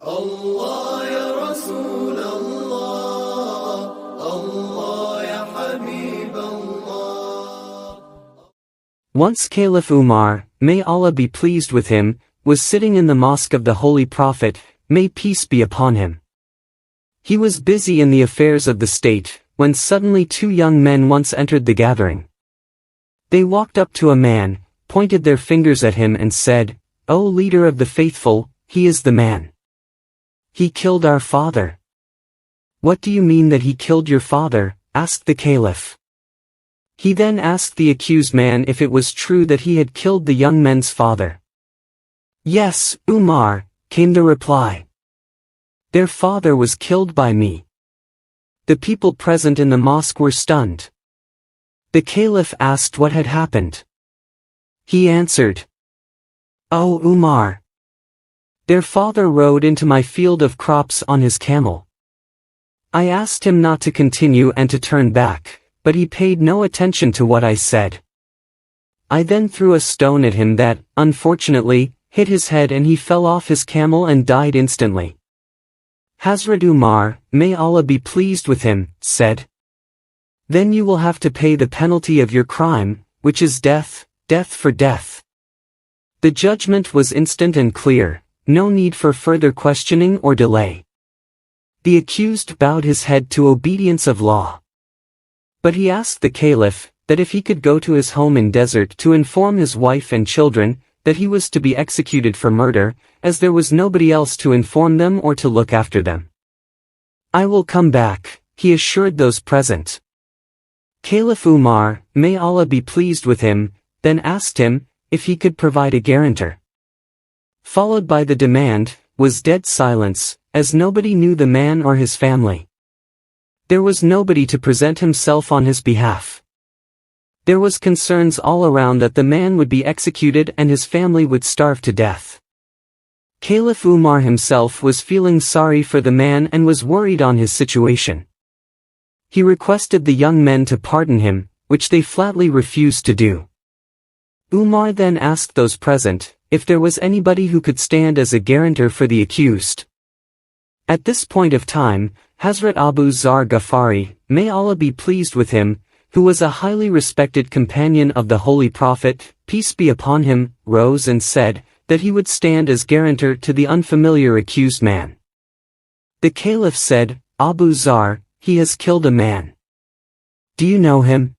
الله يا رسول الله الله يا حبيب الله. Once Caliph Umar, may Allah be pleased with him, was sitting in the mosque of the Holy Prophet, may peace be upon him. He was busy in the affairs of the state, when suddenly two young men once entered the gathering. They walked up to a man, pointed their fingers at him and said, "O leader of the faithful, he is the man. He killed our father." "What do you mean that he killed your father?" asked the caliph. He then asked the accused man if it was true that he had killed the young men's father. "Yes, Umar," came the reply. "Their father was killed by me." The people present in the mosque were stunned. The caliph asked what had happened. He answered, "O Umar, their father rode into my field of crops on his camel. I asked him not to continue and to turn back, but he paid no attention to what I said. I then threw a stone at him that, unfortunately, hit his head and he fell off his camel and died instantly." Hazrat Umar, may Allah be pleased with him, said, "Then you will have to pay the penalty of your crime, which is death, death for death." The judgment was instant and clear, no need for further questioning or delay. The accused bowed his head to obedience of law. But he asked the caliph, that if he could go to his home in desert to inform his wife and children, that he was to be executed for murder, as there was nobody else to inform them or to look after them. "I will come back," he assured those present. Caliph Umar, may Allah be pleased with him, then asked him, if he could provide a guarantor. Followed by the demand, was dead silence, as nobody knew the man or his family. There was nobody to present himself on his behalf. There was concerns all around that the man would be executed and his family would starve to death. Caliph Umar himself was feeling sorry for the man and was worried on his situation. He requested the young men to pardon him, which they flatly refused to do. Umar then asked those present, if there was anybody who could stand as a guarantor for the accused. At this point of time, Hazrat Abu Dharr al-Ghifari, may Allah be pleased with him, who was a highly respected companion of the Holy Prophet, peace be upon him, rose and said, that he would stand as guarantor to the unfamiliar accused man. The caliph said, "Abu Dharr, he has killed a man. Do you know him?"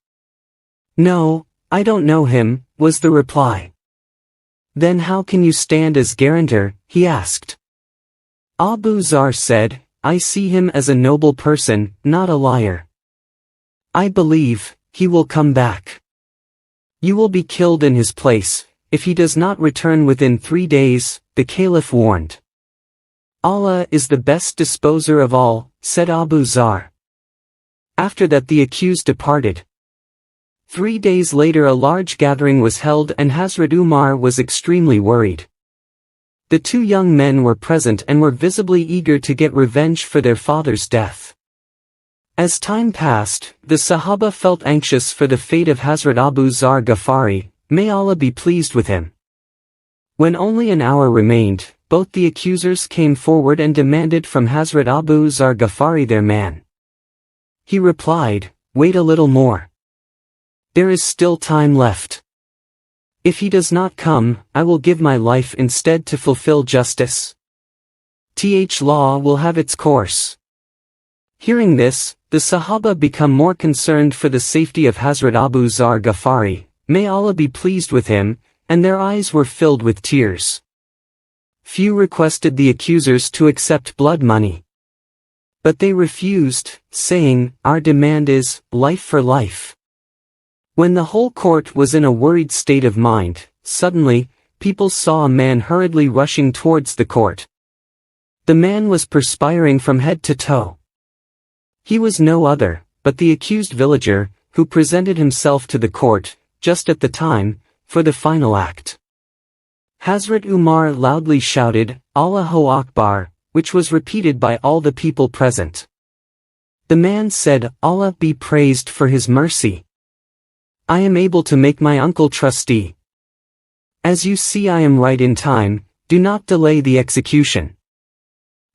"No, I don't know him," was the reply. "Then how can you stand as guarantor?" he asked. Abu Dharr said, "I see him as a noble person, not a liar. I believe he will come back. You will be killed in his place, if he does not return within 3 days," the caliph warned. "Allah is the best disposer of all," said Abu Dharr. After that the accused departed. 3 days later a large gathering was held and Hazrat Umar was extremely worried. The two young men were present and were visibly eager to get revenge for their father's death. As time passed, the Sahaba felt anxious for the fate of Hazrat Abu Dharr al-Ghifari, may Allah be pleased with him. When only an hour remained, both the accusers came forward and demanded from Hazrat Abu Dharr al-Ghifari their man. He replied, "Wait a little more. There is still time left. If he does not come, I will give my life instead to fulfill justice. Law will have its course." Hearing this, the Sahaba become more concerned for the safety of Hazrat Abu Dharr al-Ghifari, may Allah be pleased with him, and their eyes were filled with tears. Few requested the accusers to accept blood money. But they refused, saying, "Our demand is, life for life." When the whole court was in a worried state of mind, suddenly, people saw a man hurriedly rushing towards the court. The man was perspiring from head to toe. He was no other, but the accused villager, who presented himself to the court, just at the time, for the final act. Hazrat Umar loudly shouted, "Allahu Akbar," which was repeated by all the people present. The man said, "Allah be praised for his mercy. I am able to make my uncle trustee. As you see I am right in time, do not delay the execution."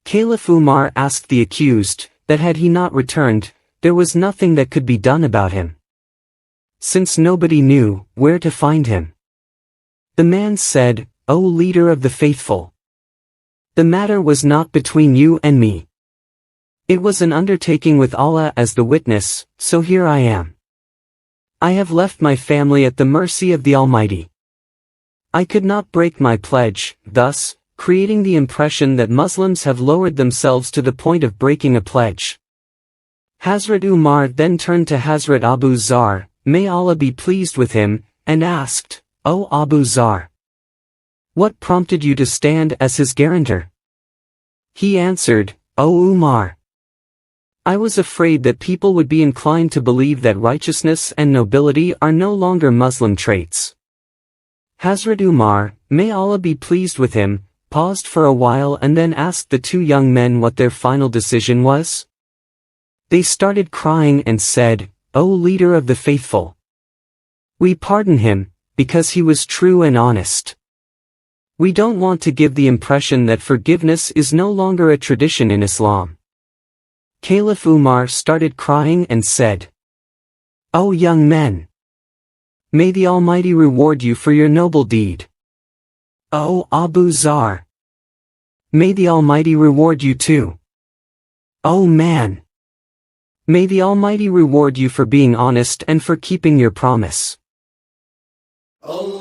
Caliph Umar asked the accused, that had he not returned, there was nothing that could be done about him, since nobody knew where to find him. The man said, O leader of the faithful, the matter was not between you and me. It was an undertaking with Allah as the witness, so here I am. I have left my family at the mercy of the Almighty. I could not break my pledge, thus, creating the impression that Muslims have lowered themselves to the point of breaking a pledge. Hazrat Umar then turned to Hazrat Abu Zar, may Allah be pleased with him, and asked, O Abu Zar, what prompted you to stand as his guarantor? He answered, O Umar, I was afraid that people would be inclined to believe that righteousness and nobility are no longer Muslim traits. Hazrat Umar, may Allah be pleased with him, paused for a while and then asked the two young men what their final decision was. They started crying and said, O leader of the faithful, we pardon him, because he was true and honest. We don't want to give the impression that forgiveness is no longer a tradition in Islam. Caliph Umar started crying and said, O young men, may the Almighty reward you for your noble deed. O Abu Zar, may the Almighty reward you too. O man, may the Almighty reward you for being honest and for keeping your promise. Allah